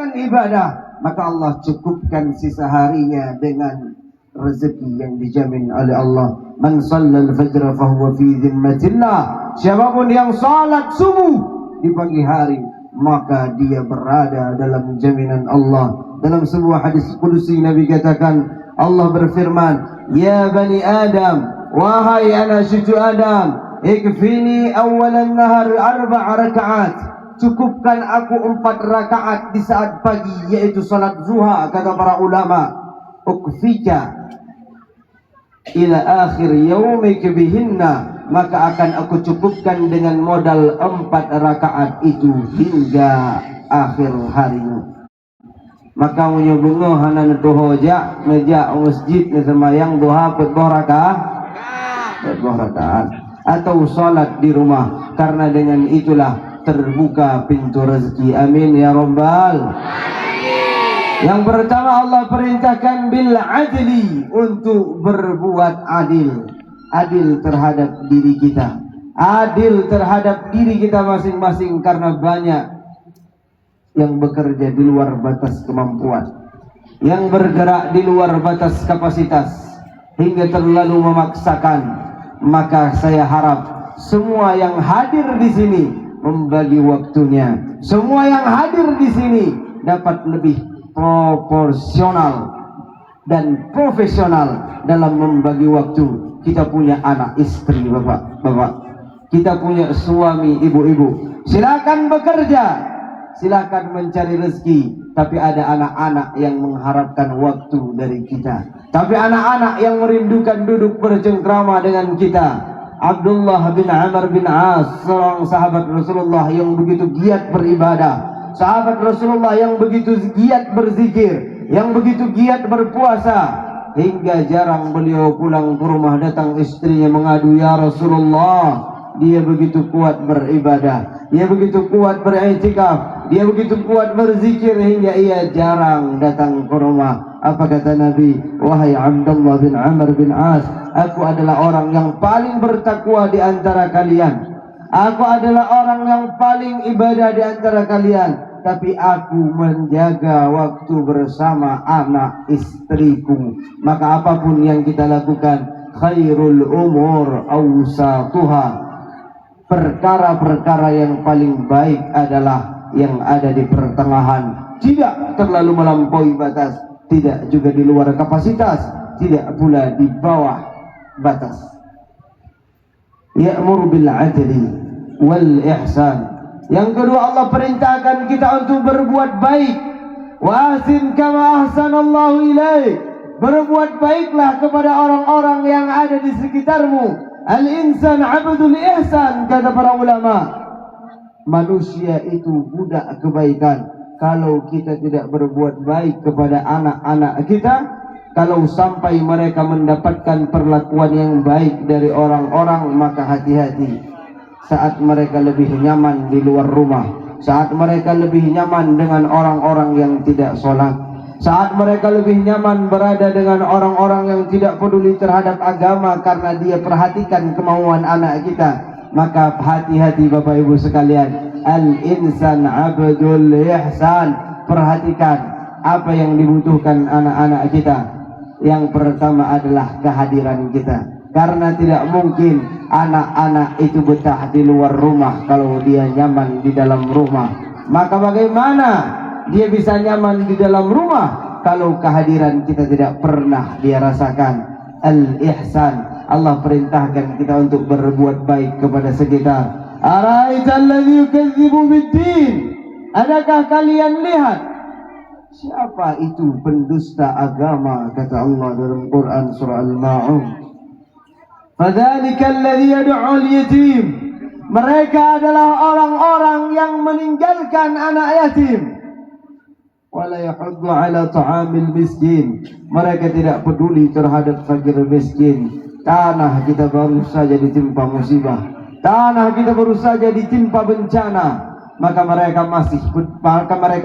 dengan ibadah, maka Allah cukupkan sisa harinya dengan rezeki yang dijamin oleh Allah. Man shallal fajr fahuwa fi dhimmatillah. Siapapun yang salat subuh di pagi hari, maka dia berada dalam jaminan Allah. Dalam sebuah hadis qudsi Nabi katakan, Allah berfirman, ya bani Adam, wahai anak cucu Adam, ikfini awalan nahar 4 rakaat. Cukupkan aku 4 rakaat di saat pagi, yaitu salat zuha, kata para ulama. Ukfika ila akhir yaumik bihinna, maka akan aku cukupkan dengan modal 4 rakaat itu hingga akhir harimu. Maka menyebungo hanan dohoja ngejak masjid semayang duha 4 rakaat atau salat di rumah, karena dengan itulah terbuka pintu rezeki. Amin ya rabbal. Yang pertama, Allah perintahkan bil adli, untuk berbuat adil. Adil terhadap diri kita, adil terhadap diri kita masing-masing, karena banyak yang bekerja di luar batas kemampuan, yang bergerak di luar batas kapasitas, hingga terlalu memaksakan. Maka saya harap semua yang hadir di sini membagi waktunya. Semua yang hadir di sini dapat lebih proporsional dan profesional dalam membagi waktu. Kita punya anak istri, bapak-bapak, kita punya suami, ibu-ibu. Silakan bekerja, silakan mencari rezeki, tapi ada anak-anak yang mengharapkan waktu dari kita. Tapi anak-anak yang merindukan duduk bercengkrama dengan kita. Abdullah bin Amr bin As, seorang sahabat Rasulullah yang begitu giat beribadah, sahabat Rasulullah yang begitu giat berzikir, yang begitu giat berpuasa, hingga jarang beliau pulang ke rumah. Datang istrinya mengadu, ya Rasulullah, dia begitu kuat beribadah, dia begitu kuat beriktikaf, dia begitu kuat berzikir, hingga ia jarang datang ke rumah. Apa kata Nabi? Wahai Abdullah bin Amr bin As, aku adalah orang yang paling bertakwa di antara kalian, aku adalah orang yang paling ibadah di antara kalian, tapi aku menjaga waktu bersama anak istriku. Maka apapun yang kita lakukan, khairul umur awsatuha, perkara-perkara yang paling baik adalah yang ada di pertengahan, tidak terlalu melampaui batas, tidak juga di luar kapasitas, tidak pula di bawah batas. Ya'muru bil adli wal ihsan. Yang kedua, Allah perintahkan kita untuk berbuat baik. Wa ahsin kama ahsanallahu ilaik. Berbuat baiklah kepada orang-orang yang ada di sekitarmu. Al-insan abdul ihsan, kata para ulama. Manusia itu budak kebaikan. Kalau kita tidak berbuat baik kepada anak-anak kita, kalau sampai mereka mendapatkan perlakuan yang baik dari orang-orang, maka hati-hati. Saat mereka lebih nyaman di luar rumah, saat mereka lebih nyaman dengan orang-orang yang tidak sholat, saat mereka lebih nyaman berada dengan orang-orang yang tidak peduli terhadap agama karena dia perhatikan kemauan anak kita, maka hati-hati Bapak Ibu sekalian. Al-insan abdul ihsan. Perhatikan apa yang dibutuhkan anak-anak kita. Yang pertama adalah kehadiran kita, karena tidak mungkin anak-anak itu betah di luar rumah kalau dia nyaman di dalam rumah. Maka bagaimana dia bisa nyaman di dalam rumah kalau kehadiran kita tidak pernah dia rasakan? Al-ihsan. Allah perintahkan kita untuk berbuat baik kepada sekitar. Ara'aital ladzi yukadzibu bid-din. Adakah kalian lihat siapa itu pendusta agama, kata Allah dalam Quran surah Al-Ma'un. Fadzalika alladzi yad'u al-yatim. Mereka adalah orang-orang yang meninggalkan anak yatim. Wala yahuddu ala ta'amil miskin. Mereka tidak peduli terhadap fakir miskin. Tanah kita baru saja ditimpa musibah, tanah kita baru saja ditimpa bencana, maka mereka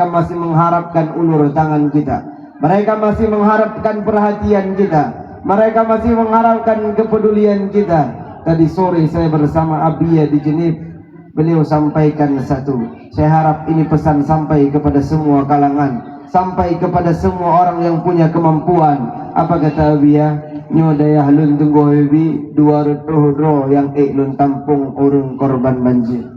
masih mengharapkan ulur tangan kita. Mereka masih mengharapkan perhatian kita. Mereka masih mengharapkan kepedulian kita. Tadi sore saya bersama Abia di Genep beliau sampaikan satu. Saya harap ini pesan sampai kepada semua kalangan, sampai kepada semua orang yang punya kemampuan. Apa kata Abia? Nyo daya lun tunggu hebi 200 dro yang lun tampung urung korban banjir.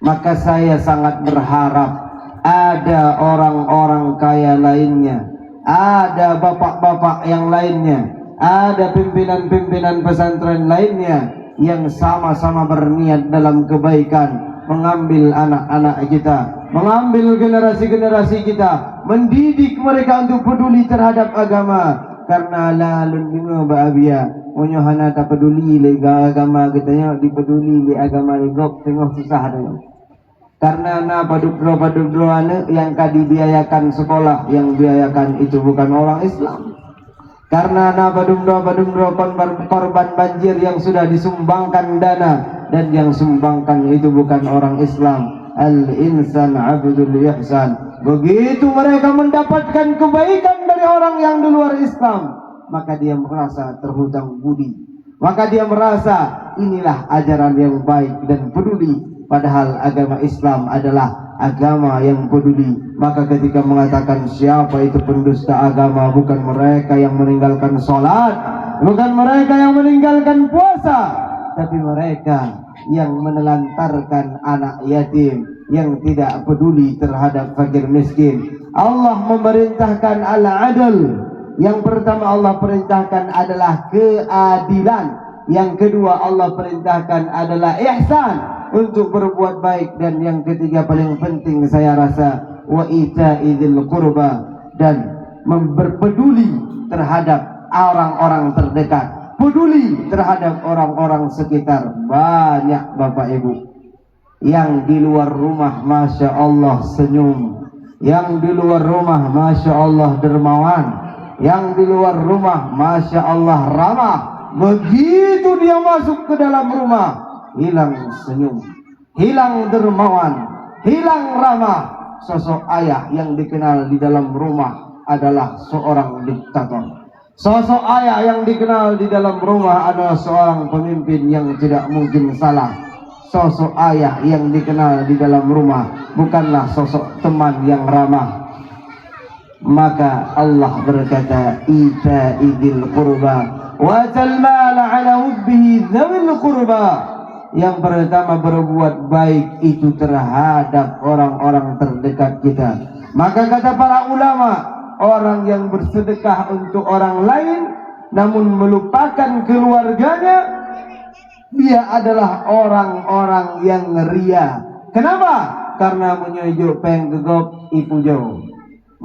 Maka saya sangat berharap ada orang-orang kaya lainnya, ada bapak-bapak yang lainnya, ada pimpinan-pimpinan pesantren lainnya yang sama-sama berniat dalam kebaikan, mengambil anak-anak kita, mengambil generasi-generasi kita, mendidik mereka untuk peduli terhadap agama. Karena lalun bingung Abia munyohana tak peduli lega agama kita, dipeduli le agama legok tengok susah tengok. Karena padudro yang dibiayakan sekolah, yang biayakan itu bukan orang Islam. Karena padudro korban banjir yang sudah disumbangkan dana, dan yang sumbangkan itu bukan orang Islam. Al-insan abdul ihsan. Begitu mereka mendapatkan kebaikan dari orang yang di luar Islam, maka dia merasa terhutang budi, maka dia merasa inilah ajaran yang baik dan peduli. Padahal agama Islam adalah agama yang peduli. Maka ketika mengatakan siapa itu pendusta agama, bukan mereka yang meninggalkan sholat, bukan mereka yang meninggalkan puasa, tapi mereka yang menelantarkan anak yatim, yang tidak peduli terhadap fakir miskin. Allah memerintahkan al-adl. Yang pertama Allah perintahkan adalah keadilan. Yang kedua Allah perintahkan adalah ihsan, untuk berbuat baik. Dan yang ketiga paling penting saya rasa wa ita'idil qurba, dan berpeduli terhadap orang-orang terdekat, peduli terhadap orang-orang sekitar. Banyak Bapak Ibu yang di luar rumah Masya Allah senyum, yang di luar rumah Masya Allah dermawan, yang di luar rumah Masya Allah ramah. Begitu dia masuk ke dalam rumah, hilang senyum, hilang dermawan, hilang ramah. Sosok ayah yang dikenal di dalam rumah adalah seorang diktator. Sosok ayah yang dikenal di dalam rumah adalah seorang pemimpin yang tidak mungkin salah. Sosok ayah yang dikenal di dalam rumah bukanlah sosok teman yang ramah. Maka Allah berkata, ita'idil qurba wa talmala ala hubbihi dzawil qurba. Yang pertama berbuat baik itu terhadap orang-orang terdekat kita. Maka kata para ulama, orang yang bersedekah untuk orang lain namun melupakan keluarganya, dia adalah orang-orang yang ria. Kenapa? Karena menyojo penggegop ipu jauh,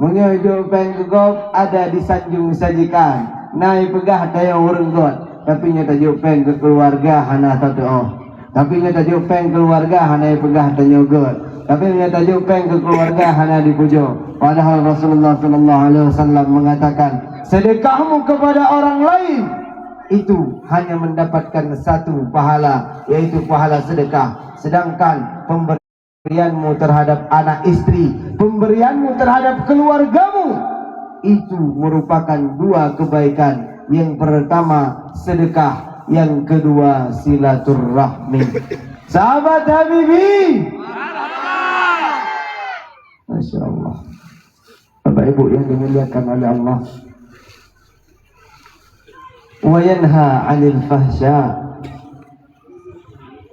menyojo penggegop ada di sanjung sajikan, naik pegah daya urenggot, tapi nyata jo peng ke keluarga hana tatu. Tapi nyata jo peng keluarga hana pegah tanyogot, tapi nyata jo peng ke keluarga hana dipujo. Padahal Rasulullah sallallahu alaihi wasallam mengatakan, sedekahmu kepada orang lain itu hanya mendapatkan satu pahala, yaitu pahala sedekah. Sedangkan pemberianmu terhadap anak istri, pemberianmu terhadap keluargamu, itu merupakan dua kebaikan. Yang pertama sedekah, yang kedua silaturrahmi. Sahabat Habibi, Masya Allah, Bapak Ibu yang dimuliakan oleh Allah, wa yanha 'anil fahsya,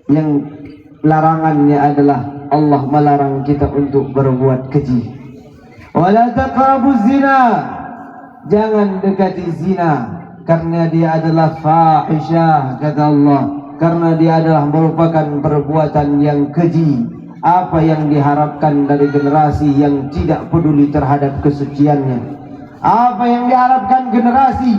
yang larangannya adalah Allah melarang kita untuk berbuat keji. Wala taqrabuz zina, jangan dekati zina, karena dia adalah fahisyah kata Allah, karena dia adalah merupakan perbuatan yang keji. Apa yang diharapkan dari generasi yang tidak peduli terhadap kesuciannya? Apa yang diharapkan generasi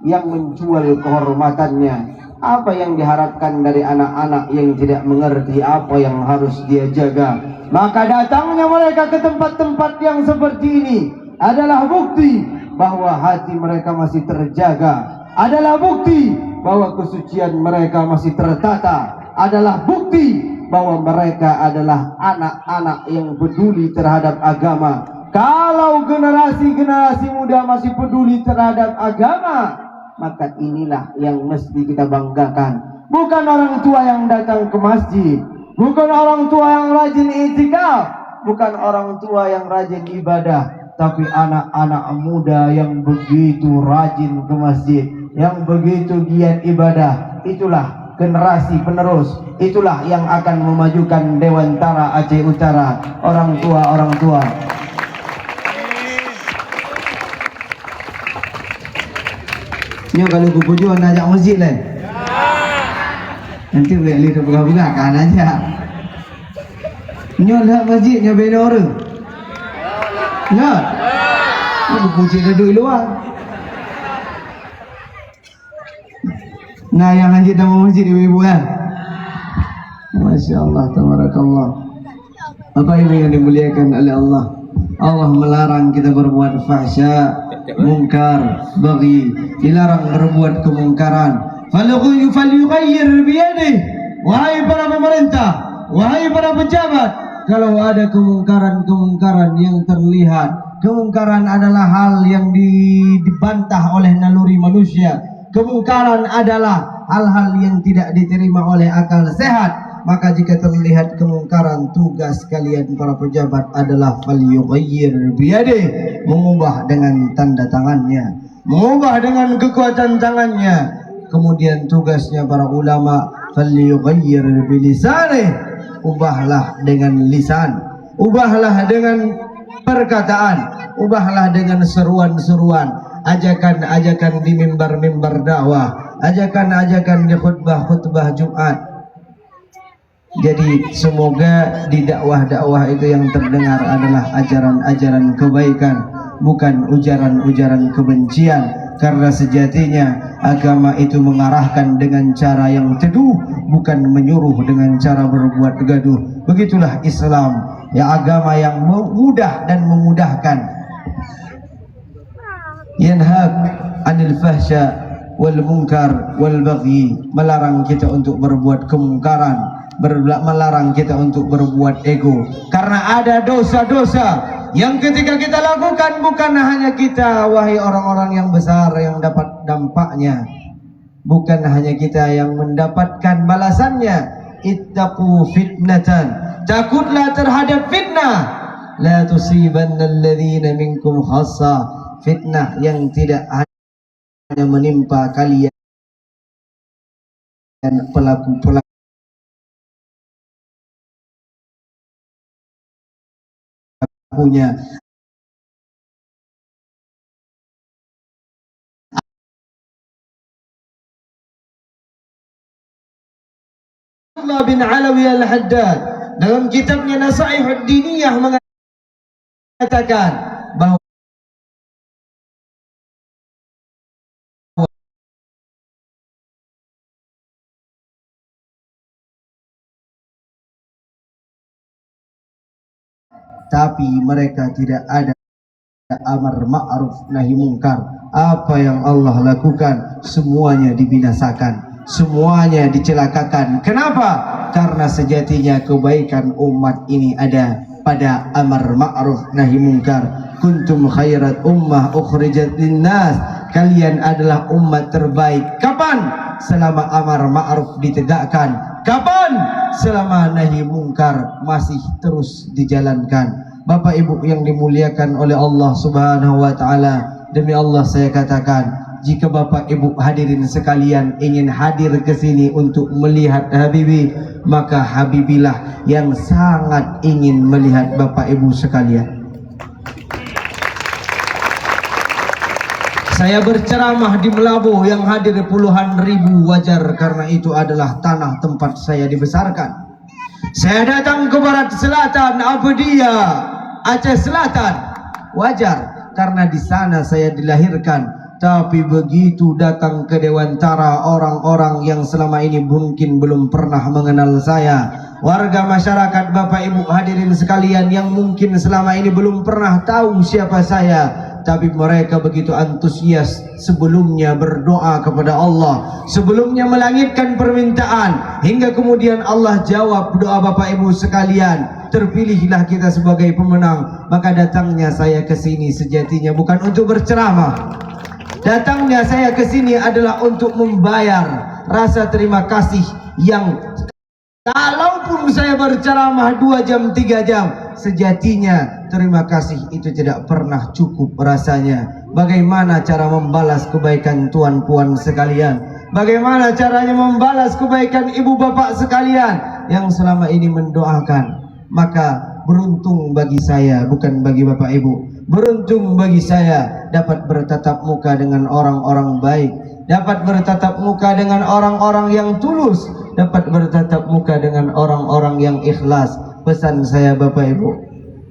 yang menjual kehormatannya? Apa yang diharapkan dari anak-anak yang tidak mengerti apa yang harus dia jaga? Maka datangnya mereka ke tempat-tempat yang seperti ini adalah bukti bahwa hati mereka masih terjaga, adalah bukti bahwa kesucian mereka masih tertata, adalah bukti bahwa mereka adalah anak-anak yang peduli terhadap agama. Kalau generasi-generasi muda masih peduli terhadap agama, maka inilah yang mesti kita banggakan. Bukan orang tua yang datang ke masjid, bukan orang tua yang rajin itikaf, bukan orang tua yang rajin ibadah, tapi anak-anak muda yang begitu rajin ke masjid, yang begitu giat ibadah. Itulah generasi penerus, itulah yang akan memajukan Dewantara Aceh Utara. Orang tua. Nyo kalau kupujuan ajak masjid lah. Nanti beli tu buka-buka kan aja. Nyo lah masjid nyo beda orang. Ya. Ini puji duduk luar. Nah yang anjir nama masjid ibu-ibu kan. Masya Allah, tabarakallah. Bapak ibu yang dimuliakan oleh Allah, Allah melarang kita berbuat fahsya, mungkar, baghi, dilarang berbuat kemungkaran. Falyughayyir biyadihi. Wahai para pemerintah, wahai para pejabat, kalau ada kemungkaran-kemungkaran yang terlihat, kemungkaran adalah hal yang dibantah oleh naluri manusia. Kemungkaran adalah hal-hal yang tidak diterima oleh akal sehat. Maka jika terlihat kemungkaran, tugas kalian para pejabat adalah falyughayyir biyadihi, mengubah dengan tanda tangannya, mengubah dengan kekuatan tangannya. Kemudian tugasnya para ulama, falyughayyir bilisanihi, ubahlah dengan lisan, ubahlah dengan perkataan, ubahlah dengan seruan-seruan, ajakan-ajakan di mimbar-mimbar dakwah, ajakan-ajakan di khutbah-khutbah Jumat. Jadi semoga di dakwah-dakwah itu yang terdengar adalah ajaran-ajaran kebaikan, bukan ujaran-ujaran kebencian. Karena sejatinya agama itu mengarahkan dengan cara yang teduh, bukan menyuruh dengan cara berbuat gaduh. Begitulah Islam, ya, agama yang mudah dan memudahkan. Yanhaq anil fahsya wal munkar wal baghi, melarang kita untuk berbuat kemungkaran, melarang kita untuk berbuat ego. Karena ada dosa-dosa yang ketika kita lakukan, bukan hanya kita, wahai orang-orang yang besar, yang dapat dampaknya, bukan hanya kita yang mendapatkan balasannya. Ittaqu fitnatan, takutlah terhadap fitnah, la tusibanna alladhina minkum khassa, fitnah yang tidak hanya menimpa kalian dan pelaku-pelaku punya. Allah bin Alawi al-Haddad dalam kitabnya Nasaihud Diniyah mengatakan bahwa tapi mereka tidak ada amar ma'ruf nahi mungkar. Apa yang Allah lakukan semuanya dibinasakan, semuanya dicelakakan. Kenapa? Karena sejatinya kebaikan umat ini ada pada amar ma'ruf nahi mungkar. Kuntum khairat ummah ukhrijat linnas, kalian adalah umat terbaik. Kapan? Selama amar ma'ruf ditegakkan. Kapan? Selama nahi mungkar masih terus dijalankan. Bapak ibu yang dimuliakan oleh Allah subhanahu wa ta'ala, demi Allah saya katakan, jika bapak ibu hadirin sekalian ingin hadir ke sini untuk melihat Habibi, maka Habibilah yang sangat ingin melihat bapak ibu sekalian. Saya berceramah di Melabuh yang hadir puluhan ribu, wajar karena itu adalah tanah tempat saya dibesarkan. Saya datang ke barat selatan, Abdiyah, Aceh Selatan, wajar karena di sana saya dilahirkan. Tapi begitu datang ke Dewantara, orang-orang yang selama ini mungkin belum pernah mengenal saya, warga masyarakat bapak ibu hadirin sekalian yang mungkin selama ini belum pernah tahu siapa saya, tapi mereka begitu antusias sebelumnya berdoa kepada Allah, sebelumnya melangitkan permintaan, hingga kemudian Allah jawab doa bapak ibu sekalian. Terpilihlah kita sebagai pemenang. Maka datangnya saya ke sini sejatinya bukan untuk berceramah. Datangnya saya ke sini adalah untuk membayar rasa terima kasih yang kalau Kalaupun saya berceramah 2 jam 3 jam, sejatinya terima kasih itu tidak pernah cukup rasanya. Bagaimana cara membalas kebaikan tuan puan sekalian? Bagaimana caranya membalas kebaikan ibu bapak sekalian yang selama ini mendoakan? Maka beruntung bagi saya, bukan bagi bapak ibu, beruntung bagi saya dapat bertatap muka dengan orang-orang baik, dapat bertatap muka dengan orang-orang yang tulus, dapat bertatap muka dengan orang-orang yang ikhlas. Pesan saya bapak ibu,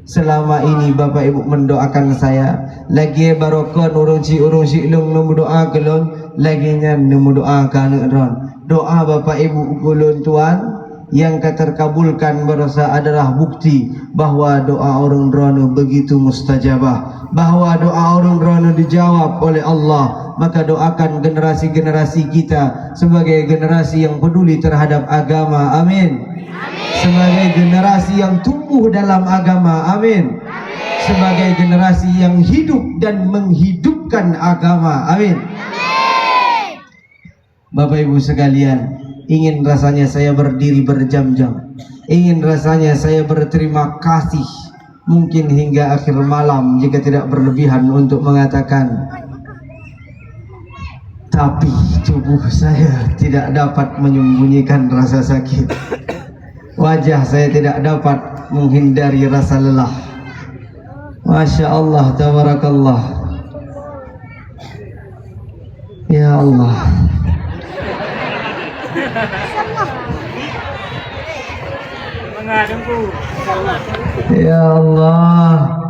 selama ini bapak ibu mendoakan saya, lagi barokah urung si ilung nemu doa kelon, lagi nya nemu doa kaneron. Doa bapak ibu ulun tuan yang terkabulkan berasa adalah bukti bahwa doa orang rono begitu mustajabah, bahwa doa orang rono dijawab oleh Allah. Maka doakan generasi-generasi kita sebagai generasi yang peduli terhadap agama, amin. Sebagai generasi yang tumbuh dalam agama, amin. Sebagai generasi yang hidup dan menghidupkan agama, amin. Bapak ibu sekalian, ingin rasanya saya berdiri berjam-jam, ingin rasanya saya berterima kasih mungkin hingga akhir malam jika tidak berlebihan untuk mengatakan, tapi tubuh saya tidak dapat menyembunyikan rasa sakit, wajah saya tidak dapat menghindari rasa lelah. Masya Allah, tabarakallah. Ya Allah, ya Allah.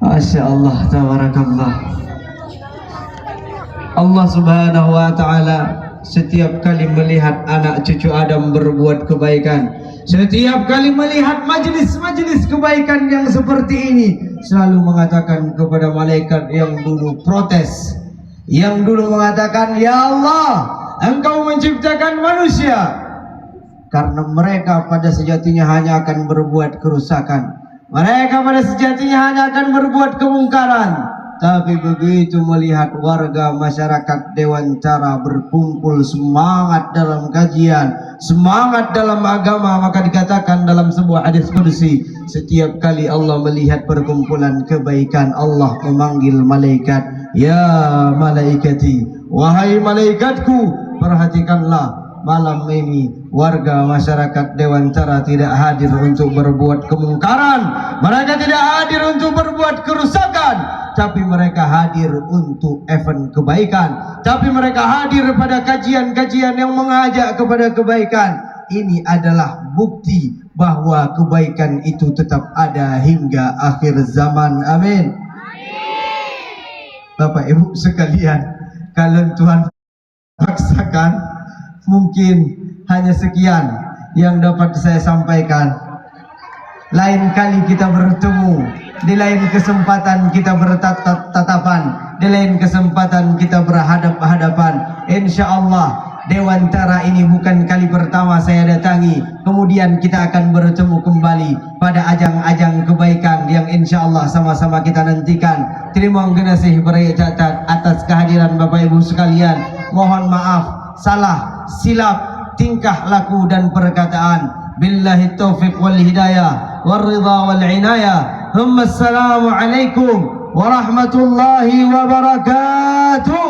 Masya Allah, tabarakallah. Allah subhanahu wa ta'ala setiap kali melihat anak cucu Adam berbuat kebaikan, setiap kali melihat majelis-majelis kebaikan yang seperti ini, selalu mengatakan kepada malaikat yang dulu protes, yang dulu mengatakan, ya Allah, Engkau menciptakan manusia karena mereka pada sejatinya hanya akan berbuat kerusakan, mereka pada sejatinya hanya akan berbuat kemungkaran. Tapi begitu melihat warga masyarakat Dewantara berkumpul semangat dalam kajian, semangat dalam agama, maka dikatakan dalam sebuah hadis qudsi, setiap kali Allah melihat perkumpulan kebaikan, Allah memanggil malaikat, ya malaikati, wahai malaikatku, perhatikanlah malam ini warga masyarakat Dewantara tidak hadir untuk berbuat kemungkaran, mereka tidak hadir untuk berbuat kerusakan, tapi mereka hadir untuk event kebaikan, tapi mereka hadir pada kajian-kajian yang mengajak kepada kebaikan. Ini adalah bukti bahwa kebaikan itu tetap ada hingga akhir zaman, amin. Bapak ibu sekalian, kalau Tuhan paksakan, mungkin hanya sekian yang dapat saya sampaikan. Lain kali kita bertemu, di lain kesempatan kita bertatapan, di lain kesempatan kita berhadap-hadapan. Insya Allah Dewantara ini bukan kali pertama saya datangi. Kemudian kita akan bertemu kembali pada ajang-ajang kebaikan yang insya Allah sama-sama kita nantikan. Terima kasih bercatat atas kehadiran Bapak Ibu sekalian. Mohon maaf salah, silap, tingkah laku dan perkataan. Billahi taufiq wal hidayah wal ridha wal inayah. Assalamualaikum warahmatullahi wabarakatuh.